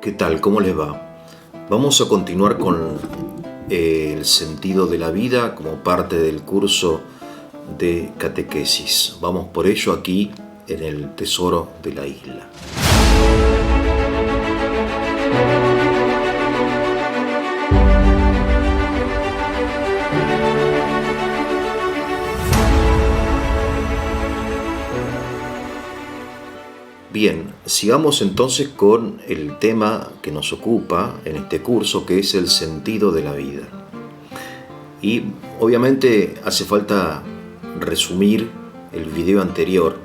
¿Qué tal? ¿Cómo les va? Vamos a continuar con el sentido de la vida como parte del curso de catequesis. Vamos por ello aquí en el Tesoro de la Isla. Bien, sigamos entonces con el tema que nos ocupa en este curso, que es el sentido de la vida. Y obviamente hace falta resumir el video anterior.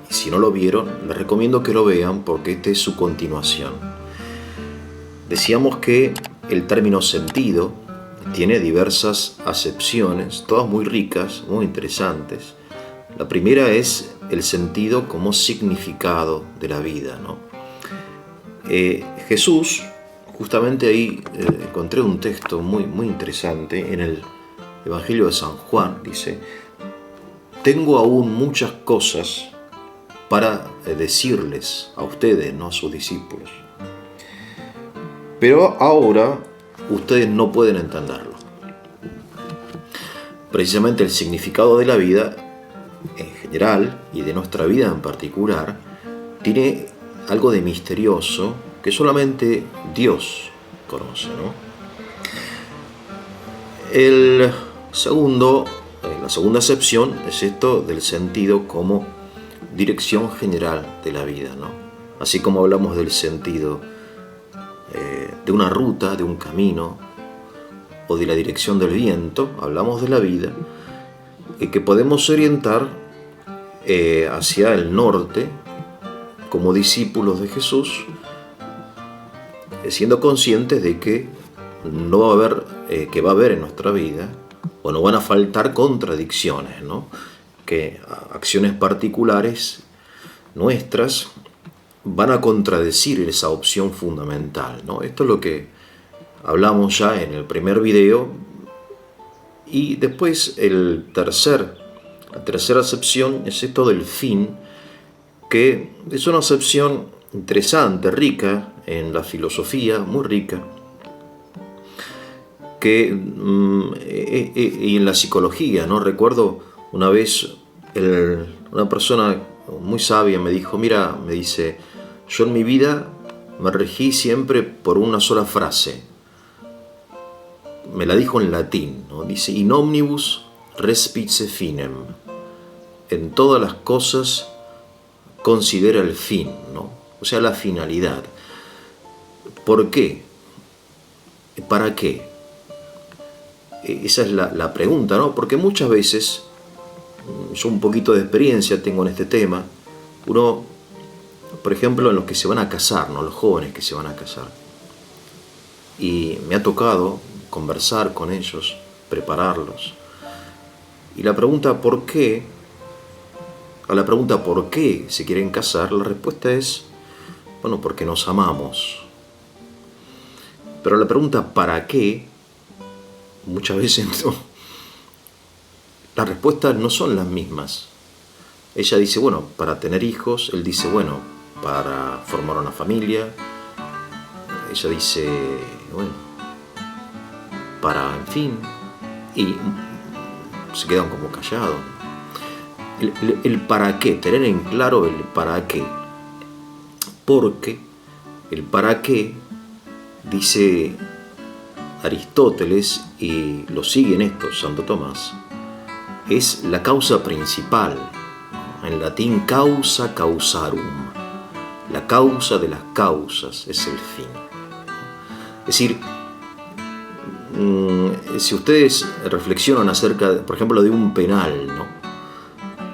Y si no lo vieron, les recomiendo que lo vean porque esta es su continuación. Decíamos que el término sentido tiene diversas acepciones, todas muy ricas, muy interesantes. La primera es el sentido como significado de la vida, ¿no? Jesús, justamente ahí encontré un texto muy interesante en el Evangelio de San Juan, dice: tengo aún muchas cosas para decirles a ustedes, no a sus discípulos, pero ahora ustedes no pueden entenderlo. Precisamente el significado de la vida en general y de nuestra vida en particular tiene algo de misterioso que solamente Dios conoce, ¿no? La segunda acepción es esto del sentido como dirección general de la vida, ¿no? Así como hablamos del sentido de una ruta, de un camino o de la dirección del viento, hablamos de la vida, que podemos orientar hacia el norte como discípulos de Jesús, siendo conscientes de que no va a haber, que va a haber en nuestra vida, o no van a faltar contradicciones, ¿no? Que acciones particulares nuestras van a contradecir esa opción fundamental, ¿no? Esto es lo que hablamos ya en el primer video. Y después la tercera acepción es esto del fin, que es una acepción interesante, rica en la filosofía, muy rica, y en la psicología, ¿no? Recuerdo una vez una persona muy sabia me dijo: mira, me dice, yo en mi vida me regí siempre por una sola frase. Me la dijo en latín, ¿no? Dice: in omnibus respice finem. En todas las cosas considera el fin, ¿no? O sea, la finalidad. ¿Por qué? ¿Para qué? Esa es la pregunta, ¿no? Porque muchas veces, yo un poquito de experiencia tengo en este tema, uno, por ejemplo, en los que se van a casar, ¿no? Los jóvenes que se van a casar. Y me ha tocado conversar con ellos, prepararlos. Y la pregunta ¿por qué? A la pregunta ¿por qué se quieren casar? La respuesta es, bueno, porque nos amamos. Pero la pregunta ¿para qué? Muchas veces no. Las respuestas no son las mismas. Ella dice, bueno, para tener hijos. Él dice, bueno, para formar una familia. Ella dice, bueno, para, en fin. Y se quedan como callados. El para qué, tener en claro el para qué. Porque el para qué, dice Aristóteles, y lo sigue en esto Santo Tomás, es la causa principal. En latín, causa causarum. La causa de las causas es el fin. Es decir, si ustedes reflexionan acerca, por ejemplo, de un penal, ¿no?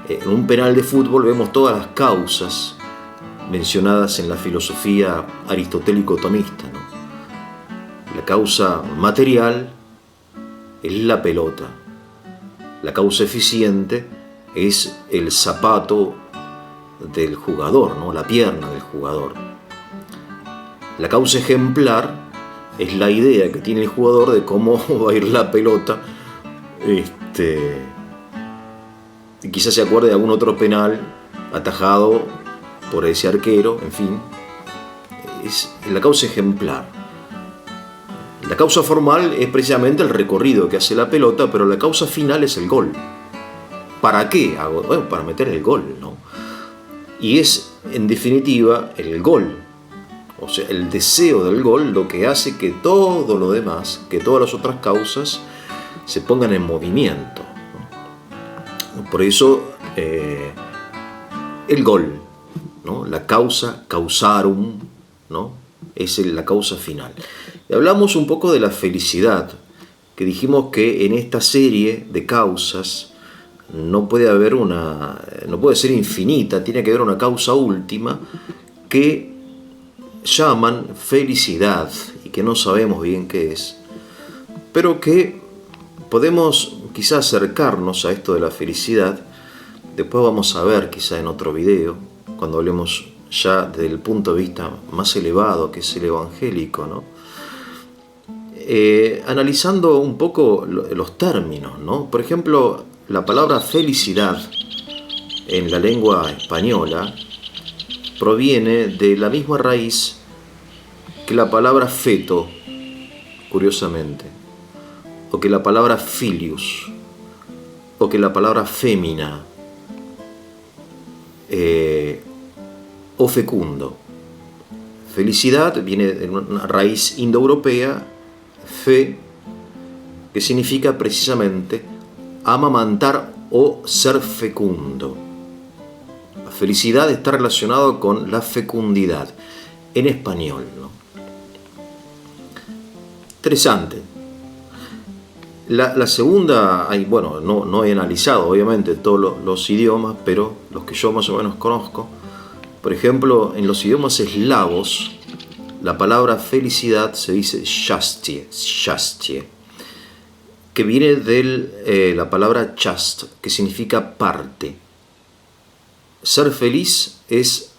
En un penal de fútbol vemos todas las causas mencionadas en la filosofía aristotélico-tomista, ¿no? La causa material es la pelota. La causa eficiente es el zapato del jugador, ¿no? La pierna del jugador. La causa ejemplar es la idea que tiene el jugador de cómo va a ir la pelota. Y quizás se acuerde de algún otro penal atajado por ese arquero, en fin. es la causa ejemplar. La causa formal es precisamente el recorrido que hace la pelota, pero la causa final es el gol. ¿Para qué hago? Bueno, para meter el gol, ¿no? Y es, en definitiva, el gol, o sea, el deseo del gol, lo que hace que todo lo demás, que todas las otras causas, se pongan en movimiento, ¿no? Por eso, el gol, ¿no? La causa, causarum, ¿no? Es la causa final. Y hablamos un poco de la felicidad, que dijimos que en esta serie de causas no puede ser infinita, tiene que haber una causa última que llaman felicidad y que no sabemos bien qué es, pero que podemos quizá acercarnos a esto de la felicidad. Después vamos a ver quizá en otro video, cuando hablemos ya desde el punto de vista más elevado, que es el evangélico, ¿no? Analizando un poco los términos, ¿no? Por ejemplo, la palabra felicidad en la lengua española proviene de la misma raíz que la palabra feto, curiosamente, o que la palabra filius, o que la palabra fémina, o fecundo. Felicidad viene de una raíz indoeuropea, fe, que significa precisamente amamantar o ser fecundo. La felicidad está relacionada con la fecundidad en español, ¿no? Interesante. La segunda, bueno, no he analizado obviamente todos los idiomas, pero los que yo más o menos conozco. Por ejemplo, en los idiomas eslavos, la palabra felicidad se dice счастье, que viene de la palabra часть, que significa parte. Ser feliz es,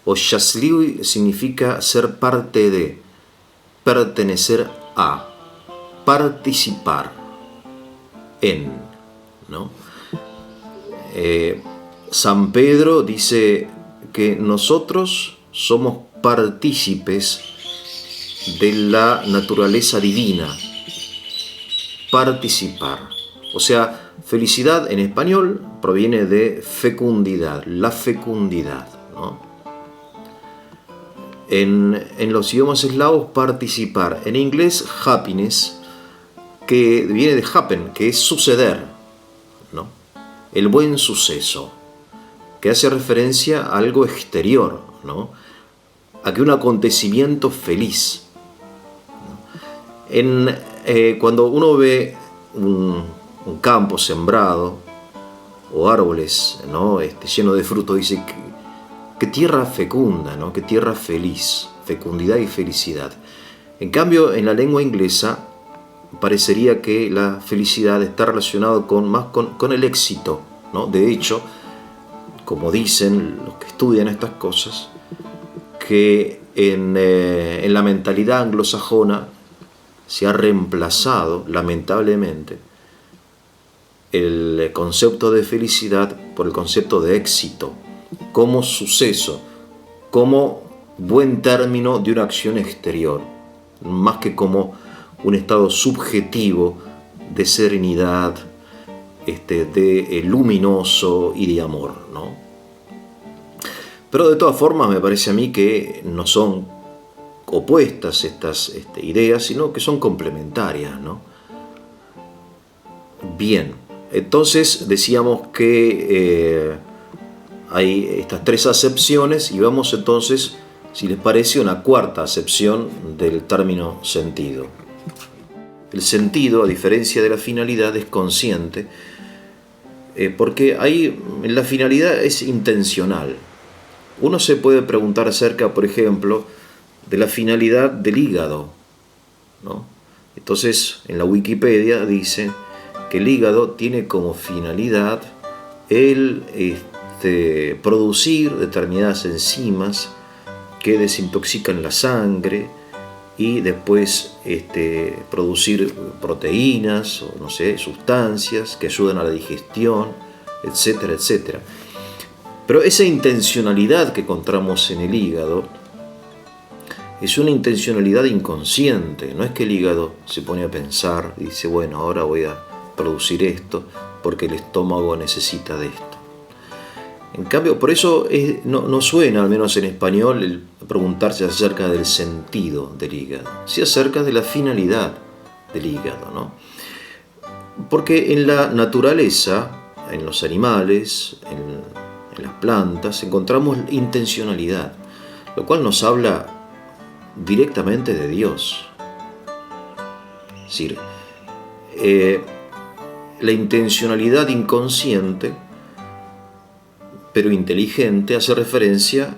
o счастливый significa ser parte de, pertenecer a, participar en, ¿no? San Pedro dice que nosotros somos partícipes de la naturaleza divina. Participar. O sea, felicidad en español proviene de fecundidad, la fecundidad, ¿no? En los idiomas eslavos, participar. En inglés, happiness, que viene de happen, que es suceder, ¿no? El buen suceso, que hace referencia a algo exterior, ¿no? A que un acontecimiento feliz, ¿no? Cuando uno ve un campo sembrado o árboles, ¿no? Lleno de fruto, dice que tierra fecunda, ¿no? Que tierra feliz, fecundidad y felicidad. En cambio, en la lengua inglesa parecería que la felicidad está relacionada más con el éxito, ¿no? De hecho, como dicen los que estudian estas cosas, que en la mentalidad anglosajona se ha reemplazado, lamentablemente, el concepto de felicidad por el concepto de éxito, como suceso, como buen término de una acción exterior, más que como un estado subjetivo de serenidad, de luminoso y de amor, ¿no? Pero de todas formas me parece a mí que no son opuestas estas ideas, sino que son complementarias, ¿no? Bien, entonces decíamos que hay estas tres acepciones y vamos entonces, si les parece, una cuarta acepción del término sentido. El sentido, a diferencia de la finalidad, es consciente, porque ahí la finalidad es intencional. Uno se puede preguntar acerca, por ejemplo, de la finalidad del hígado, ¿no? Entonces, en la Wikipedia dice que el hígado tiene como finalidad el producir determinadas enzimas que desintoxican la sangre y después producir proteínas o, no sé, sustancias que ayudan a la digestión, etcétera, etcétera. Pero esa intencionalidad que encontramos en el hígado es una intencionalidad inconsciente. No es que el hígado se pone a pensar y dice, bueno, ahora voy a producir esto porque el estómago necesita de esto. En cambio, por eso no suena, al menos en español, el preguntarse acerca del sentido del hígado, sí acerca de la finalidad del hígado, ¿no? Porque en la naturaleza, en los animales, en las plantas, encontramos intencionalidad, lo cual nos habla directamente de Dios. Es decir, la intencionalidad inconsciente, pero inteligente, hace referencia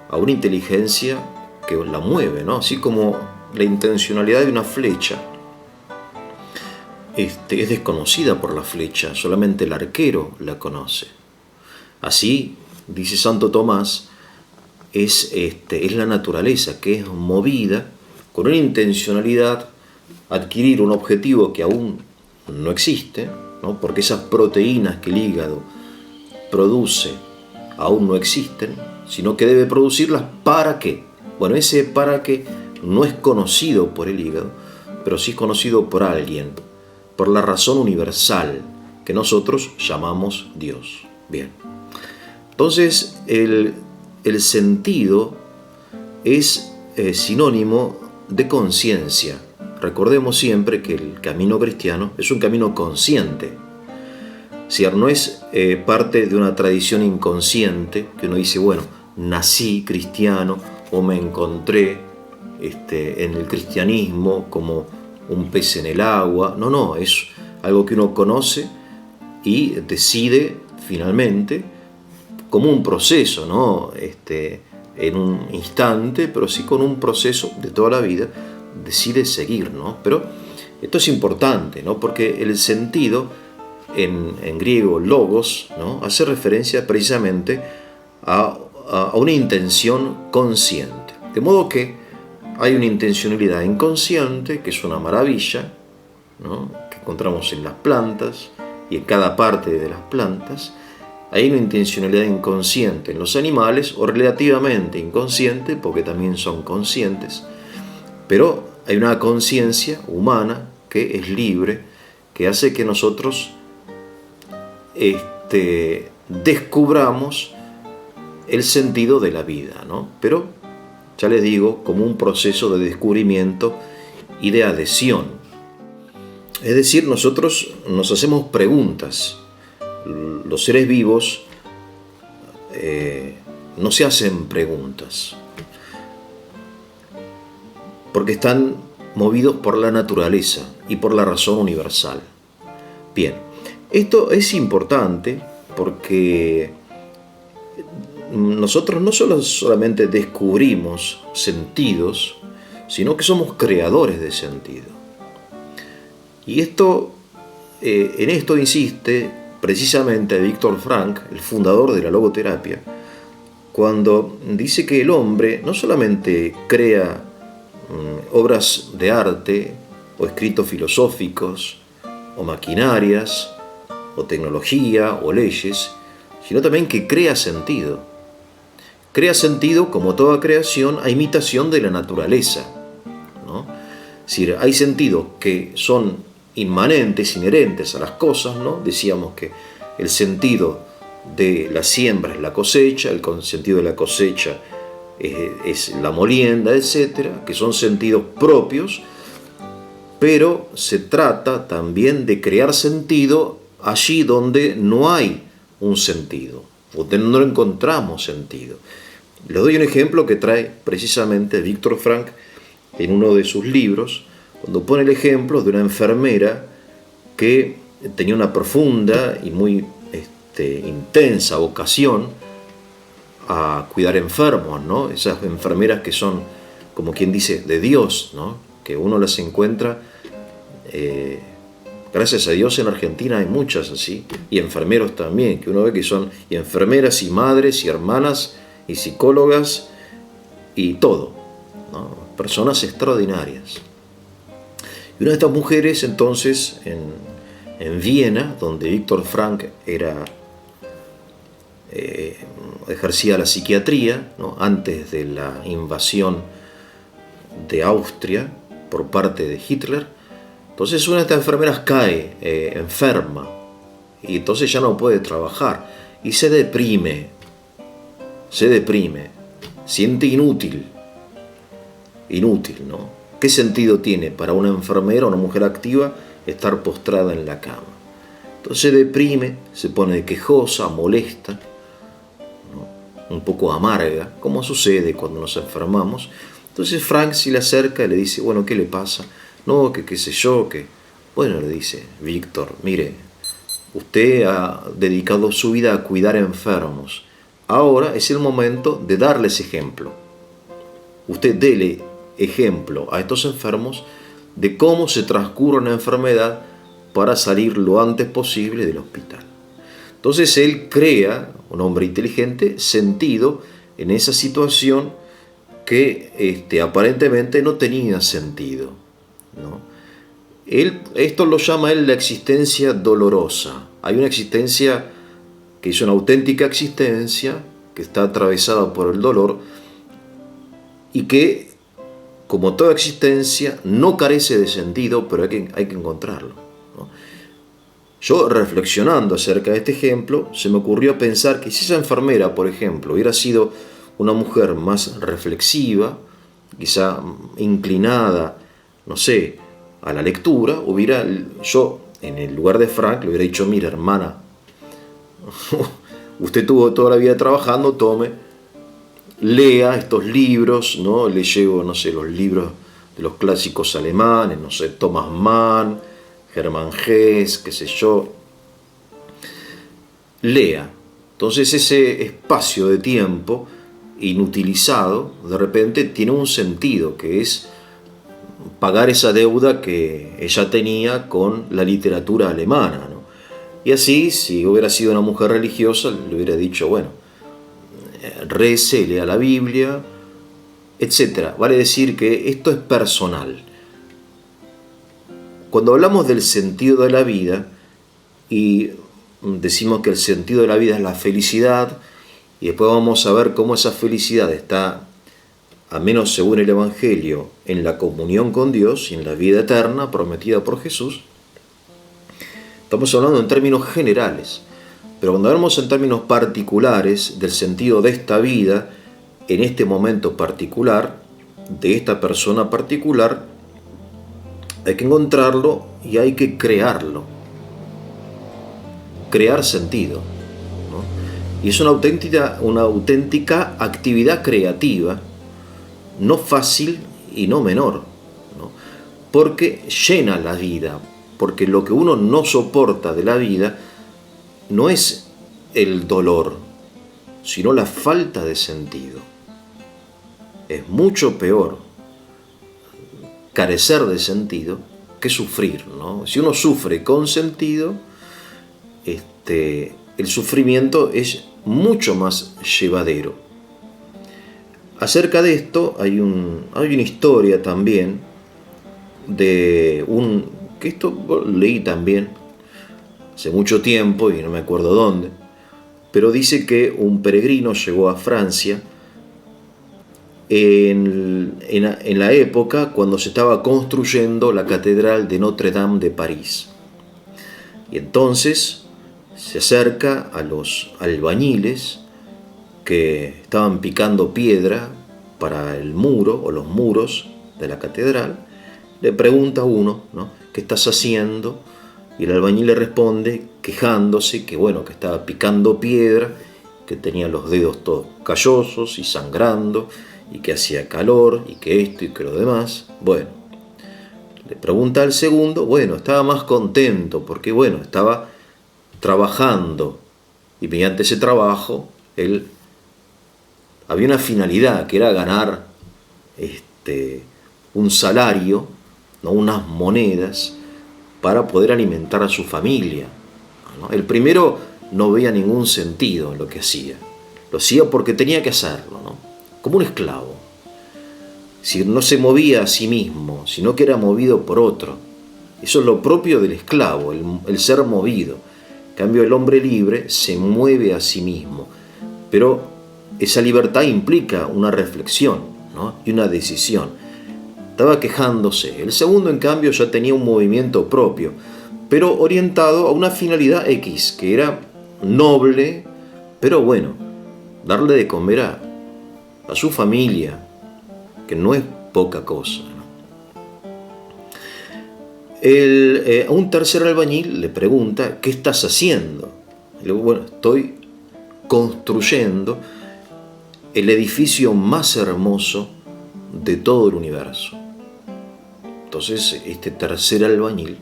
a una inteligencia que la mueve, ¿no? Así como la intencionalidad de una flecha es desconocida por la flecha, solamente el arquero la conoce. Así, dice Santo Tomás, es la naturaleza que es movida con una intencionalidad a adquirir un objetivo que aún no existe, ¿no? Porque esas proteínas que el hígado produce aún no existen, sino que debe producirlas ¿para qué? Bueno, ese para qué no es conocido por el hígado, pero sí es conocido por alguien, por la razón universal que nosotros llamamos Dios. Bien, entonces el sentido es sinónimo de conciencia. Recordemos siempre que el camino cristiano es un camino consciente. Si no es parte de una tradición inconsciente, que uno dice, bueno, nací cristiano o me encontré en el cristianismo como un pez en el agua. No, es algo que uno conoce y decide finalmente como un proceso, ¿no? En un instante, pero sí con un proceso de toda la vida, decide seguir, ¿no? Pero esto es importante, ¿no? Porque el sentido en griego logos, ¿no? Hace referencia precisamente a una intención consciente. De modo que hay una intencionalidad inconsciente, que es una maravilla, ¿no? Que encontramos en las plantas y en cada parte de las plantas. Hay una intencionalidad inconsciente en los animales, o relativamente inconsciente, porque también son conscientes, pero hay una conciencia humana que es libre, que hace que nosotros descubramos el sentido de la vida, ¿no? Pero, ya les digo, como un proceso de descubrimiento y de adhesión. Es decir, nosotros nos hacemos preguntas. Los seres vivos no se hacen preguntas, porque están movidos por la naturaleza y por la razón universal. Bien, esto es importante porque nosotros no solamente descubrimos sentidos, sino que somos creadores de sentido. Y en esto insiste precisamente Víctor Frank, el fundador de la logoterapia, cuando dice que el hombre no solamente crea obras de arte o escritos filosóficos o maquinarias o tecnología o leyes, sino también que crea sentido. Crea sentido, como toda creación, a imitación de la naturaleza, ¿no? Es decir, hay sentidos que son inmanentes, inherentes a las cosas, ¿no? Decíamos que el sentido de la siembra es la cosecha, el sentido de la cosecha es la molienda, etcétera, que son sentidos propios, pero se trata también de crear sentido allí donde no hay un sentido, donde no encontramos sentido. Les doy un ejemplo que trae precisamente Víctor Frank en uno de sus libros, cuando pone el ejemplo de una enfermera que tenía una profunda y muy intensa vocación a cuidar enfermos, ¿no? Esas enfermeras que son, como quien dice, de Dios, ¿no? Que uno las encuentra, gracias a Dios en Argentina hay muchas así, y enfermeros también, que uno ve que son y enfermeras y madres y hermanas y psicólogas y todo, ¿no? Personas extraordinarias. Y una de estas mujeres entonces en Viena, donde Víctor Frank ejercía la psiquiatría, ¿no? Antes de la invasión de Austria por parte de Hitler. Entonces una de estas enfermeras cae enferma y entonces ya no puede trabajar y se deprime, siente inútil, ¿no? ¿Qué sentido tiene para una enfermera o una mujer activa estar postrada en la cama? Entonces se deprime, se pone quejosa, molesta, ¿no? Un poco amarga, como sucede cuando nos enfermamos. Entonces Frank se le acerca y le dice, bueno, ¿qué le pasa? No, que qué sé yo, que... Bueno, le dice, Víctor, mire, usted ha dedicado su vida a cuidar enfermos. Ahora es el momento de darles ejemplo. Usted dele ejemplo a estos enfermos de cómo se transcurre una enfermedad para salir lo antes posible del hospital. Entonces él crea, un hombre inteligente, sentido en esa situación que aparentemente no tenía sentido, ¿no? Esto lo llama él la existencia dolorosa. Hay una existencia que es una auténtica existencia, que está atravesada por el dolor y que, como toda existencia, no carece de sentido, pero hay que encontrarlo, ¿no? Yo, reflexionando acerca de este ejemplo, se me ocurrió pensar que si esa enfermera, por ejemplo, hubiera sido una mujer más reflexiva, quizá inclinada, no sé, a la lectura, yo, en el lugar de Frank, le hubiera dicho, mira, hermana, usted tuvo toda la vida trabajando, tome, lea estos libros, ¿no? Le llevo, no sé, los libros de los clásicos alemanes, no sé, Thomas Mann, Hermann Hesse, qué sé yo. Lea. Entonces ese espacio de tiempo inutilizado, de repente tiene un sentido, que es pagar esa deuda que ella tenía con la literatura alemana, ¿no? Y así, si hubiera sido una mujer religiosa, le hubiera dicho, bueno, rece, lea la Biblia, etc. Vale decir que esto es personal. Cuando hablamos del sentido de la vida y decimos que el sentido de la vida es la felicidad, y después vamos a ver cómo esa felicidad está, al menos según el Evangelio, en la comunión con Dios y en la vida eterna prometida por Jesús, estamos hablando en términos generales. Pero cuando hablamos en términos particulares del sentido de esta vida, en este momento particular, de esta persona particular, hay que encontrarlo y hay que crearlo. Crear sentido, ¿no? Y es una auténtica actividad creativa, no fácil y no menor, ¿no? Porque llena la vida, porque lo que uno no soporta de la vida no es el dolor, sino la falta de sentido. Es mucho peor carecer de sentido que sufrir, ¿no? Si uno sufre con sentido, el sufrimiento es mucho más llevadero. Acerca de esto hay una historia también que esto leí también hace mucho tiempo y no me acuerdo dónde, pero dice que un peregrino llegó a Francia en la época cuando se estaba construyendo la Catedral de Notre Dame de París. Y entonces se acerca a los albañiles que estaban picando piedra para el muro o los muros de la catedral. Le pregunta a uno, ¿no?, ¿qué estás haciendo? Y el albañil le responde, quejándose, que bueno, que estaba picando piedra, que tenía los dedos todos callosos y sangrando, y que hacía calor, y que esto y que lo demás. Bueno, le pregunta al segundo, bueno, estaba más contento, porque bueno, estaba trabajando, y mediante ese trabajo, él había una finalidad, que era ganar un salario, ¿no?, unas monedas, para poder alimentar a su familia, ¿no? El primero no veía ningún sentido en lo que hacía. Lo hacía porque tenía que hacerlo, ¿no? Como un esclavo. Si no se movía a sí mismo, sino que era movido por otro. Eso es lo propio del esclavo, el ser movido. En cambio, el hombre libre se mueve a sí mismo. Pero esa libertad implica una reflexión, ¿no?, y una decisión. estaba quejándose. El segundo, en cambio, ya tenía un movimiento propio, pero orientado a una finalidad X, que era noble, pero bueno, darle de comer a su familia, que no es poca cosa, ¿no? A un tercer albañil le pregunta: ¿qué estás haciendo? Y le digo: bueno, estoy construyendo el edificio más hermoso de todo el universo. Entonces este tercer albañil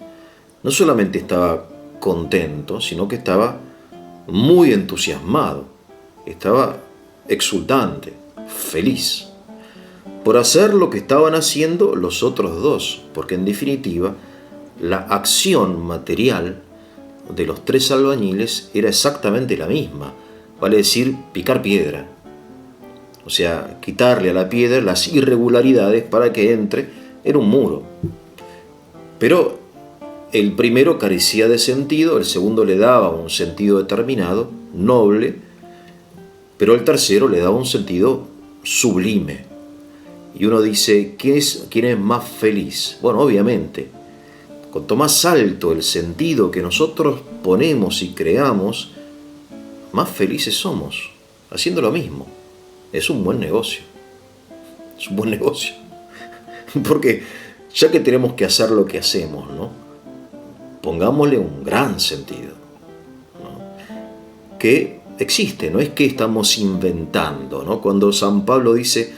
no solamente estaba contento, sino que estaba muy entusiasmado, estaba exultante, feliz, por hacer lo que estaban haciendo los otros dos, porque en definitiva la acción material de los tres albañiles era exactamente la misma, vale decir, picar piedra. O sea, quitarle a la piedra las irregularidades para que entre en un muro. Pero el primero carecía de sentido, el segundo le daba un sentido determinado, noble, pero el tercero le daba un sentido sublime. Y uno dice: ¿quién es más feliz? Bueno, obviamente, cuanto más alto el sentido que nosotros ponemos y creamos, más felices somos, haciendo lo mismo. Es un buen negocio. Es un buen negocio. Porque ya que tenemos que hacer lo que hacemos, ¿no?, pongámosle un gran sentido, ¿no?, que existe, no es que estamos inventando, ¿no? Cuando San Pablo dice: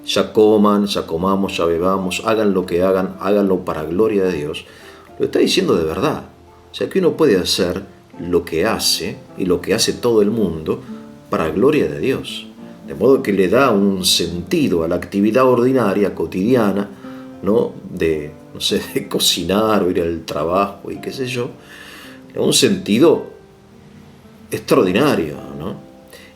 ya coman, ya comamos, ya bebamos, hagan lo que hagan, háganlo para gloria de Dios, lo está diciendo de verdad. O sea, que uno puede hacer lo que hace y lo que hace todo el mundo para gloria de Dios. De modo que le da un sentido a la actividad ordinaria, cotidiana, ¿no?, de cocinar o ir al trabajo y qué sé yo, le da un sentido extraordinario, ¿no?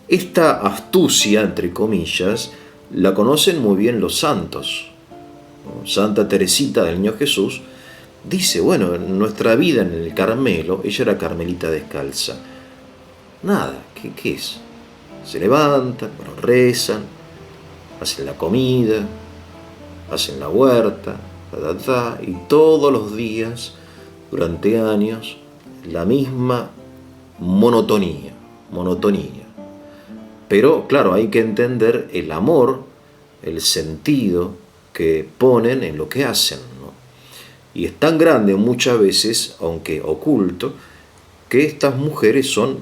Esta astucia, entre comillas, la conocen muy bien los santos, ¿no? Santa Teresita del Niño Jesús dice: bueno, en nuestra vida en el Carmelo, ella era carmelita descalza. Nada, ¿qué es? Se levantan, bueno, rezan, hacen la comida, hacen la huerta, y todos los días, durante años, la misma monotonía. Pero claro, hay que entender el amor, el sentido que ponen en lo que hacen, ¿no? Y es tan grande muchas veces, aunque oculto, que estas mujeres son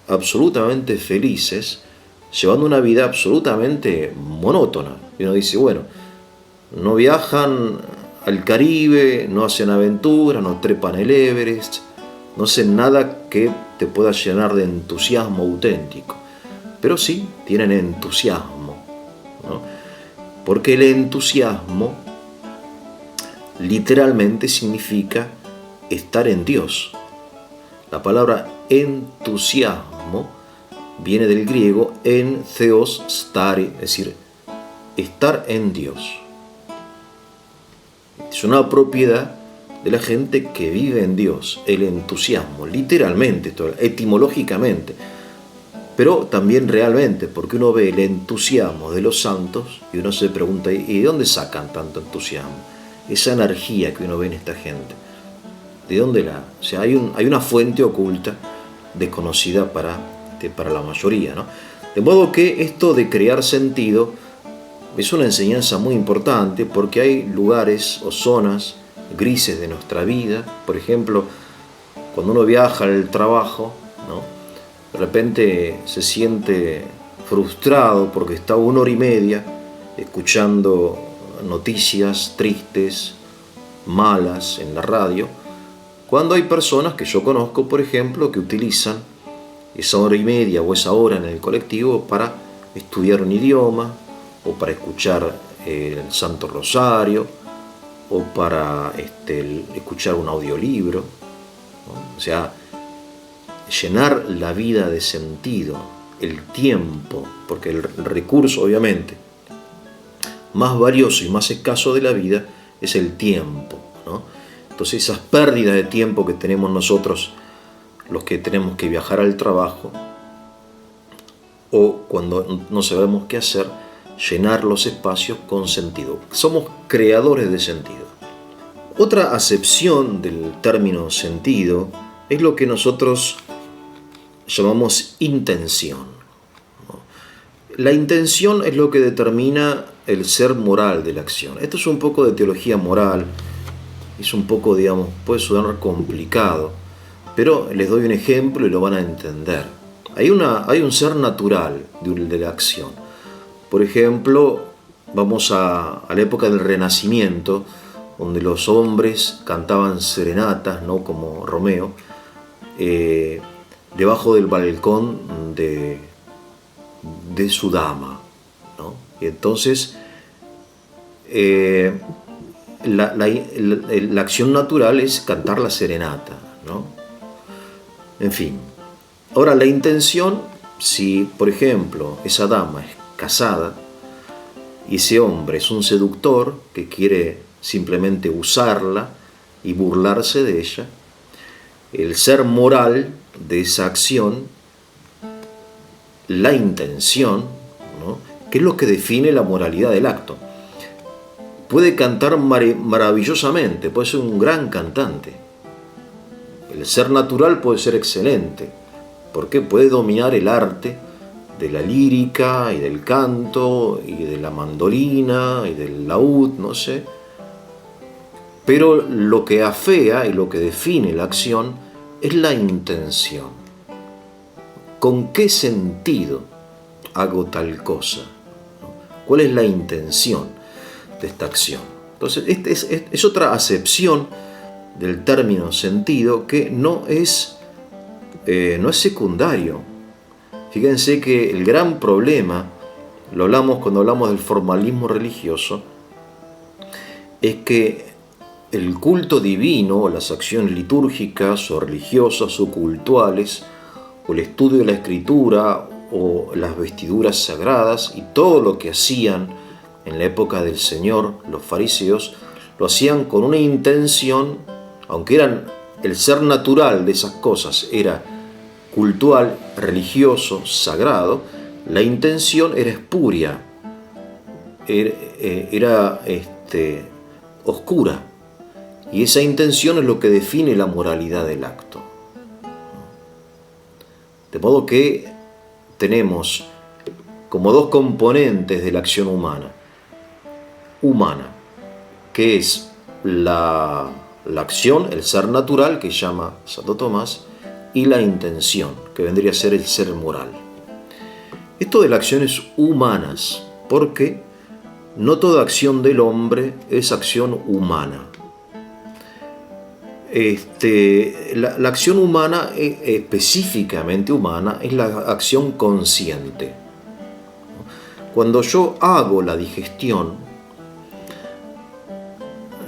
absolutamente felices, llevando una vida absolutamente monótona. Y uno dice: bueno, no viajan al Caribe, no hacen aventuras, no trepan el Everest, no hacen nada que te pueda llenar de entusiasmo auténtico. Pero sí tienen entusiasmo, ¿no? Porque el entusiasmo literalmente significa estar en Dios. La palabra entusiasmo viene del griego en theos stare, es decir, estar en Dios. Es una propiedad de la gente que vive en Dios, el entusiasmo, literalmente, etimológicamente, pero también realmente, porque uno ve el entusiasmo de los santos y uno se pregunta: ¿y de dónde sacan tanto entusiasmo? Esa energía que uno ve en esta gente, ¿de dónde o sea, hay una fuente oculta, desconocida para la mayoría, ¿no? De modo que esto de crear sentido es una enseñanza muy importante, porque hay lugares o zonas grises de nuestra vida. Por ejemplo, cuando uno viaja al trabajo, ¿no?, de repente se siente frustrado porque está 1 hora y media escuchando noticias tristes, malas en la radio, cuando hay personas que yo conozco, por ejemplo, que utilizan esa 1 hora y media o esa hora en el colectivo para estudiar un idioma, o para escuchar el Santo Rosario, o para escuchar un audiolibro, ¿no? O sea, llenar la vida de sentido, el tiempo, porque el recurso, obviamente, más valioso y más escaso de la vida es el tiempo, ¿no? Entonces, esas pérdidas de tiempo que tenemos nosotros, los que tenemos que viajar al trabajo, o cuando no sabemos qué hacer, llenar los espacios con sentido. Somos creadores de sentido. Otra acepción del término sentido es lo que nosotros llamamos intención. La intención es lo que determina el ser moral de la acción. Esto es un poco de teología moral, es un poco, digamos, puede sonar complicado, pero les doy un ejemplo y lo van a entender. Hay un ser natural de la acción. Por ejemplo, vamos a la época del Renacimiento, donde los hombres cantaban serenatas, ¿no? Como Romeo, debajo del balcón de su dama, ¿no? Y entonces la acción natural es cantar la serenata, ¿no? En fin. Ahora, la intención, si por ejemplo esa dama es casada y ese hombre es un seductor que quiere simplemente usarla y burlarse de ella, el ser moral de esa acción, la intención, ¿no? ¿Qué es lo que define la moralidad del acto? Puede cantar maravillosamente, puede ser un gran cantante. El ser natural puede ser excelente, porque puede dominar el arte de la lírica y del canto y de la mandolina y del laúd, no sé. Pero lo que afea y lo que define la acción es la intención. ¿Con qué sentido hago tal cosa? ¿Cuál es la intención de esta acción? Entonces, es otra acepción del término sentido que no es secundario. Fíjense que el gran problema, lo hablamos cuando hablamos del formalismo religioso, es que el culto divino, o las acciones litúrgicas o religiosas o cultuales, o el estudio de la escritura, o las vestiduras sagradas, y todo lo que hacían en la época del Señor, los fariseos, lo hacían con una intención, aunque el ser natural de esas cosas era cultual, religioso, sagrado, la intención era espuria, era oscura, y esa intención es lo que define la moralidad del acto. De modo que tenemos como dos componentes de la acción humana, que es la acción, el ser natural, que llama Santo Tomás, y la intención, que vendría a ser el ser moral. Esto de las acciones humanas, porque no toda acción del hombre es acción humana. La acción humana, específicamente humana, es la acción consciente. Cuando yo hago la digestión,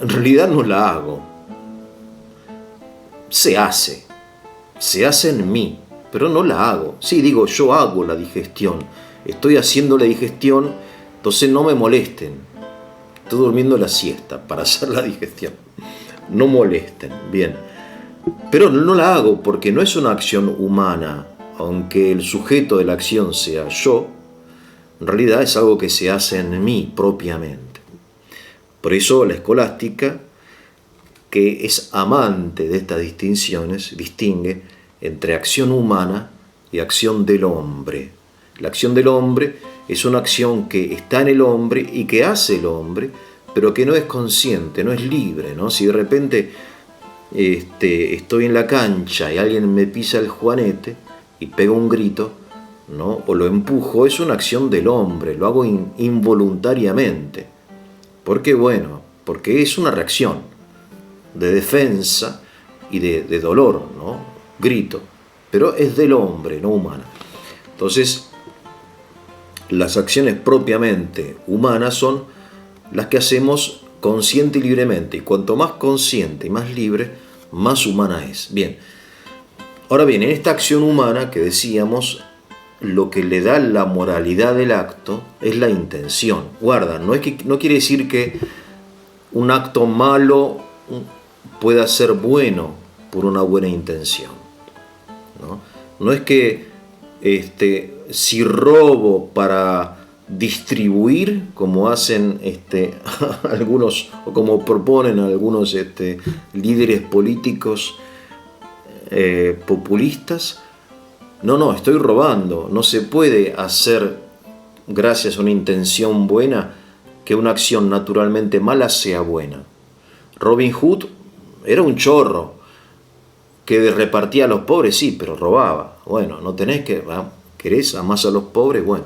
en realidad no la hago. Se hace en mí, pero no la hago. Sí, digo, yo hago la digestión, estoy haciendo la digestión, entonces no me molesten. Estoy durmiendo la siesta para hacer la digestión. No molesten, bien. Pero no la hago porque no es una acción humana, aunque el sujeto de la acción sea yo, en realidad es algo que se hace en mí propiamente. Por eso la escolástica, que es amante de estas distinciones, distingue entre acción humana y acción del hombre. La acción del hombre es una acción que está en el hombre y que hace el hombre, pero que no es consciente, no es libre, ¿no? Si de repente estoy en la cancha y alguien me pisa el juanete y pega un grito, ¿no? O lo empujo, es una acción del hombre, lo hago involuntariamente. ¿Por qué? Bueno, porque es una reacción de defensa y de dolor, ¿no? Grito, pero es del hombre, no humana. Entonces, las acciones propiamente humanas son las que hacemos consciente y libremente, y cuanto más consciente y más libre, más humana es. Bien, ahora bien, en esta acción humana que decíamos, lo que le da la moralidad del acto es la intención. Guarda, no quiere decir que un acto malo pueda ser bueno por una buena intención, ¿no? No es que si robo para distribuir como hacen algunos, o como proponen algunos líderes políticos populistas. No, estoy robando. No se puede hacer, gracias a una intención buena, que una acción naturalmente mala sea buena. Robin Hood era un chorro que repartía a los pobres, sí, pero robaba. Bueno, no tenés que, querés amás a los pobres, bueno,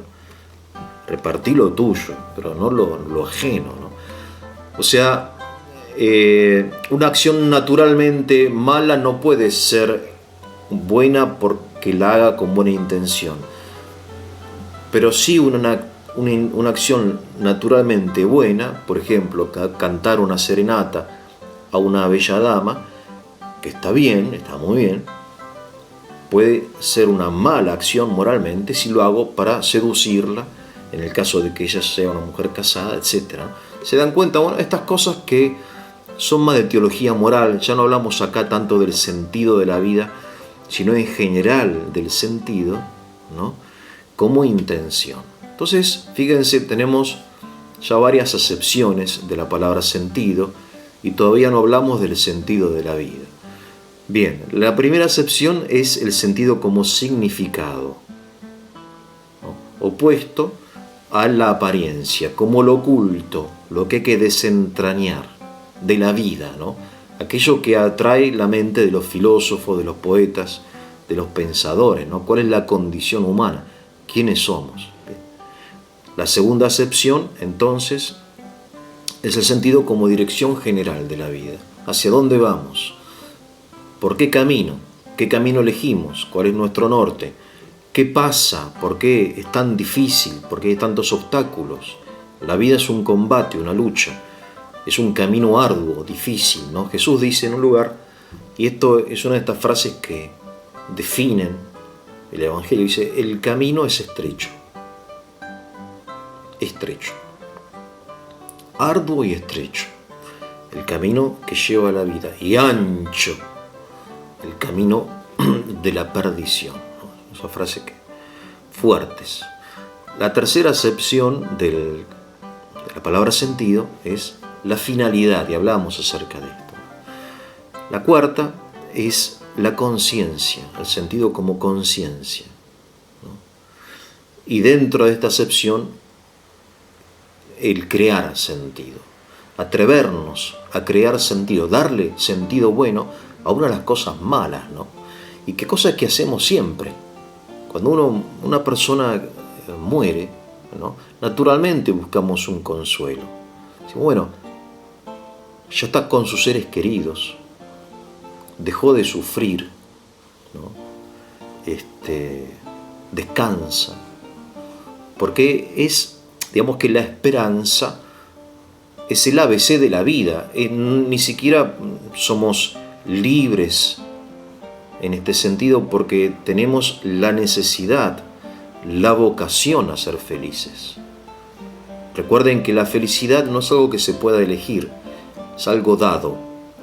repartí lo tuyo, pero no lo ajeno, ¿no? O sea, una acción naturalmente mala no puede ser buena porque la haga con buena intención. Pero sí una acción naturalmente buena, por ejemplo, cantar una serenata a una bella dama, que está bien, está muy bien, puede ser una mala acción moralmente si lo hago para seducirla, en el caso de que ella sea una mujer casada, etc. ¿Se dan cuenta? Bueno, estas cosas que son más de teología moral, ya no hablamos acá tanto del sentido de la vida, sino en general del sentido, ¿no?, como intención. Entonces, fíjense, tenemos ya varias acepciones de la palabra sentido y todavía no hablamos del sentido de la vida. Bien, la primera acepción es el sentido como significado, ¿no?, opuesto a la apariencia, como lo oculto, lo que hay que desentrañar de la vida, ¿no?, aquello que atrae la mente de los filósofos, de los poetas, de los pensadores, ¿no? ¿Cuál es la condición humana? ¿Quiénes somos? La segunda acepción, entonces, es el sentido como dirección general de la vida. ¿Hacia dónde vamos? ¿Por qué camino? ¿Qué camino elegimos? ¿Cuál es nuestro norte? ¿Qué pasa? ¿Por qué es tan difícil? ¿Por qué hay tantos obstáculos? La vida es un combate, una lucha. Es un camino arduo, difícil, ¿no? Jesús dice en un lugar, y esto es una de estas frases que definen el Evangelio, dice: el camino es estrecho. Estrecho. Arduo y estrecho. El camino que lleva a la vida. Y ancho. El camino de la perdición, ¿no? Esa frase que fuertes. La tercera acepción de la palabra sentido es la finalidad, y hablamos acerca de esto. La cuarta es la conciencia, el sentido como conciencia, ¿no? Y dentro de esta acepción, el crear sentido, atrevernos a crear sentido, darle sentido bueno a una de las cosas malas, ¿no? Y qué cosas que hacemos siempre. Cuando una persona muere, ¿no?, naturalmente buscamos un consuelo. Decimos, bueno, ya está con sus seres queridos, dejó de sufrir, ¿no?, descansa, porque digamos que la esperanza es el ABC de la vida. Ni siquiera somos libres en este sentido porque tenemos la necesidad, la vocación a ser felices. Recuerden que la felicidad no es algo que se pueda elegir, es algo dado.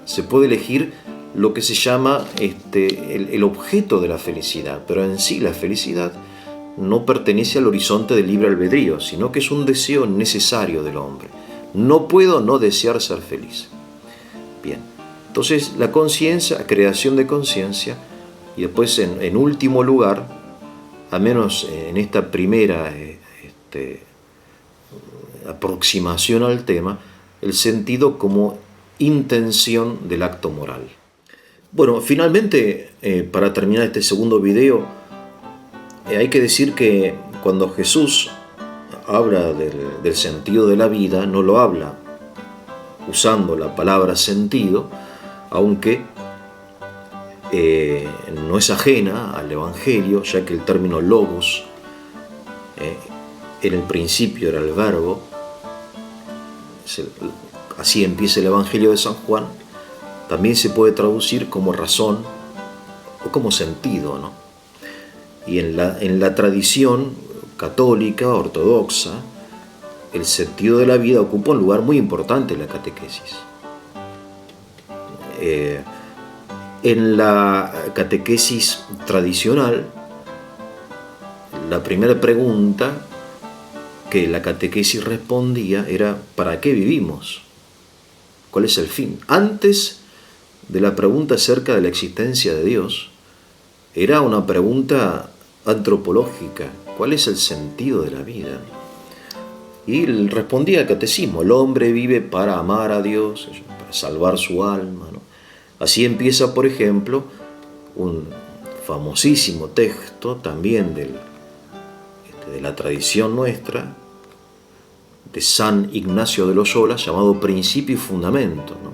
Se puede elegir lo que se llama el objeto de la felicidad, pero en sí la felicidad no pertenece al horizonte del libre albedrío, sino que es un deseo necesario del hombre. No puedo no desear ser feliz. Bien, entonces la conciencia, creación de conciencia, y después en último lugar, al menos en esta primera aproximación al tema, el sentido como intención del acto moral. Bueno, finalmente, para terminar este segundo video, hay que decir que cuando Jesús habla del sentido de la vida, no lo habla usando la palabra sentido, aunque no es ajena al Evangelio, ya que el término logos, en el principio era el verbo, así empieza el Evangelio de San Juan, también se puede traducir como razón o como sentido, ¿no? Y en la tradición católica, ortodoxa, el sentido de la vida ocupa un lugar muy importante en la catequesis. En la catequesis tradicional, la primera pregunta que la catequesis respondía era ¿para qué vivimos? ¿Cuál es el fin? Antes de la pregunta acerca de la existencia de Dios, era una pregunta antropológica. ¿Cuál es el sentido de la vida? Y él respondía al catecismo: el hombre vive para amar a Dios, para salvar su alma, ¿no? Así empieza, por ejemplo, un famosísimo texto también de la tradición nuestra, de San Ignacio de Loyola, llamado Principio y Fundamento, ¿no?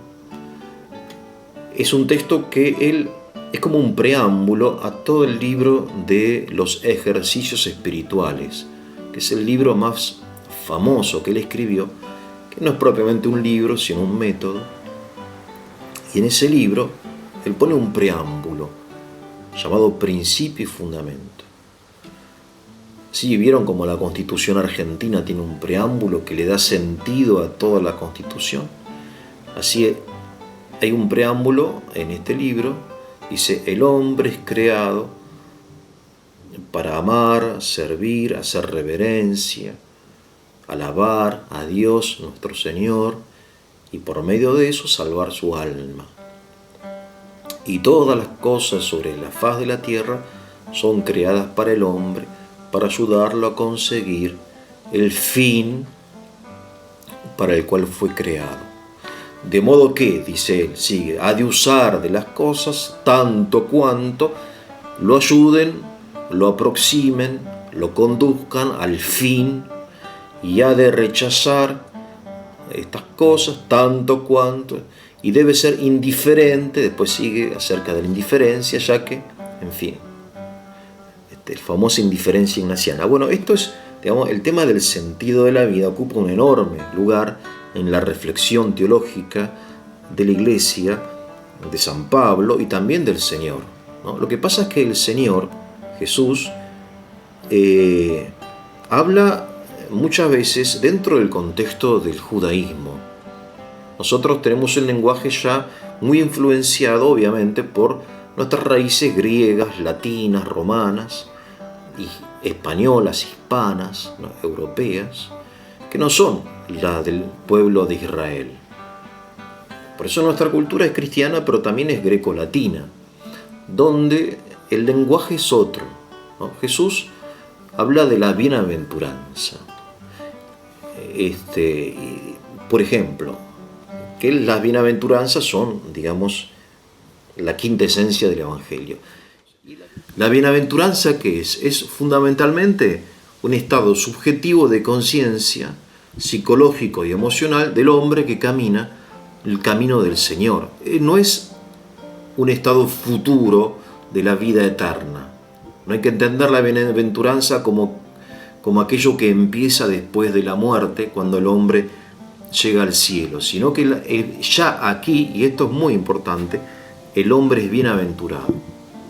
Es un texto que él es como un preámbulo a todo el libro de los ejercicios espirituales, que es el libro más famoso que él escribió, que no es propiamente un libro, sino un método. Y en ese libro él pone un preámbulo llamado Principio y Fundamento. Sí, vieron como la Constitución argentina tiene un preámbulo que le da sentido a toda la Constitución. Así hay un preámbulo en este libro, dice: el hombre es creado para amar, servir, hacer reverencia, alabar a Dios nuestro Señor, y por medio de eso salvar su alma. Y todas las cosas sobre la faz de la tierra son creadas para el hombre, para ayudarlo a conseguir el fin para el cual fue creado. De modo que, dice él, sigue, ha de usar de las cosas tanto cuanto lo ayuden, lo aproximen, lo conduzcan al fin, y ha de rechazar estas cosas tanto cuanto, y debe ser indiferente. Después sigue acerca de la indiferencia, ya que, en fin, la famosa indiferencia ignaciana. Bueno, esto es, digamos, el tema del sentido de la vida ocupa un enorme lugar en la reflexión teológica de la Iglesia, de San Pablo y también del Señor, ¿no? Lo que pasa es que el Señor, Jesús, habla muchas veces dentro del contexto del judaísmo. Nosotros tenemos el lenguaje ya muy influenciado, obviamente, por nuestras raíces griegas, latinas, romanas, y españolas, hispanas, ¿no?, europeas, que no son la del pueblo de Israel. Por eso nuestra cultura es cristiana, pero también es greco-latina, donde el lenguaje es otro, ¿no? Jesús habla de la bienaventuranza. Por ejemplo, que las bienaventuranzas son, digamos, la quinta esencia del Evangelio. La bienaventuranza, ¿qué es? Es fundamentalmente un estado subjetivo de conciencia, psicológico y emocional del hombre que camina el camino del Señor. No es un estado futuro de la vida eterna. No hay que entender la bienaventuranza como aquello que empieza después de la muerte, cuando el hombre llega al cielo, sino que ya aquí, y esto es muy importante, el hombre es bienaventurado.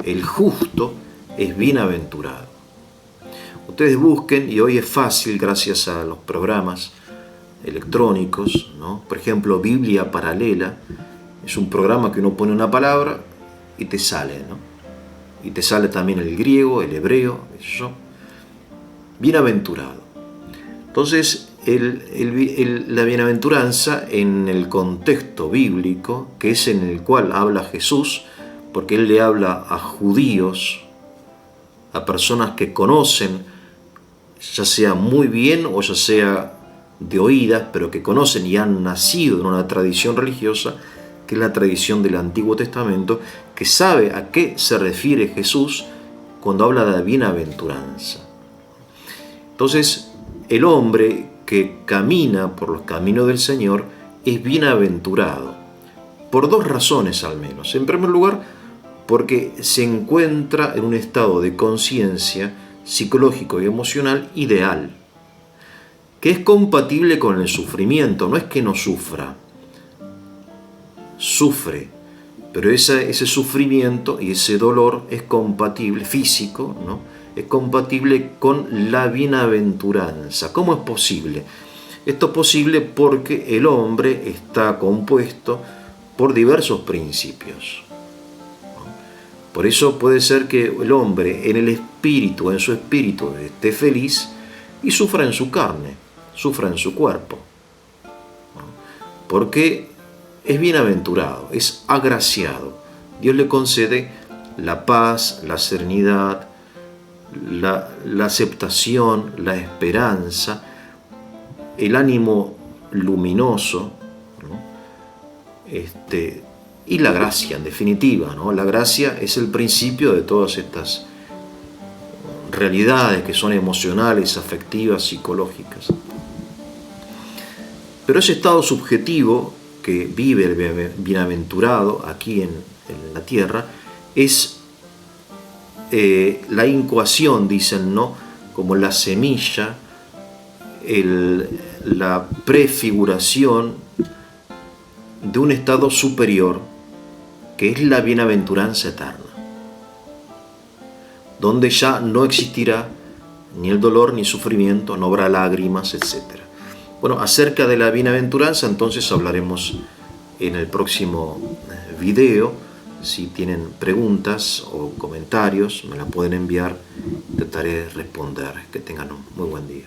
El justo es bienaventurado. Ustedes busquen, y hoy es fácil gracias a los programas electrónicos, ¿no? Por ejemplo, Biblia Paralela es un programa que uno pone una palabra y te sale, ¿no? Y te sale también el griego, el hebreo, eso. Bienaventurado. Entonces, la bienaventuranza en el contexto bíblico, que es en el cual habla Jesús, porque él le habla a judíos, a personas que conocen, ya sea muy bien o ya sea de oídas, pero que conocen y han nacido en una tradición religiosa, que es la tradición del Antiguo Testamento, que sabe a qué se refiere Jesús cuando habla de la bienaventuranza. Entonces, el hombre que camina por los caminos del Señor es bienaventurado, por dos razones al menos. En primer lugar, porque se encuentra en un estado de conciencia psicológico y emocional ideal, que es compatible con el sufrimiento. No es que no sufra, sufre, pero ese sufrimiento y ese dolor es compatible, físico, ¿no?, es compatible con la bienaventuranza. ¿Cómo es posible? Esto es posible porque el hombre está compuesto por diversos principios. Por eso puede ser que el hombre en su espíritu esté feliz, y sufra en su carne, sufra en su cuerpo, ¿no? Porque es bienaventurado, es agraciado. Dios le concede la paz, la serenidad, la aceptación, la esperanza, el ánimo luminoso, ¿no? Y la gracia, en definitiva, ¿no? La gracia es el principio de todas estas realidades que son emocionales, afectivas, psicológicas. Pero ese estado subjetivo que vive el bienaventurado aquí en la tierra es la incuación, dicen, ¿no? Como la semilla, la prefiguración de un estado superior que es la bienaventuranza eterna, donde ya no existirá ni el dolor ni sufrimiento, no habrá lágrimas, etc. Bueno, acerca de la bienaventuranza entonces hablaremos en el próximo video. Si tienen preguntas o comentarios, me la pueden enviar, trataré de responder. Que tengan un muy buen día.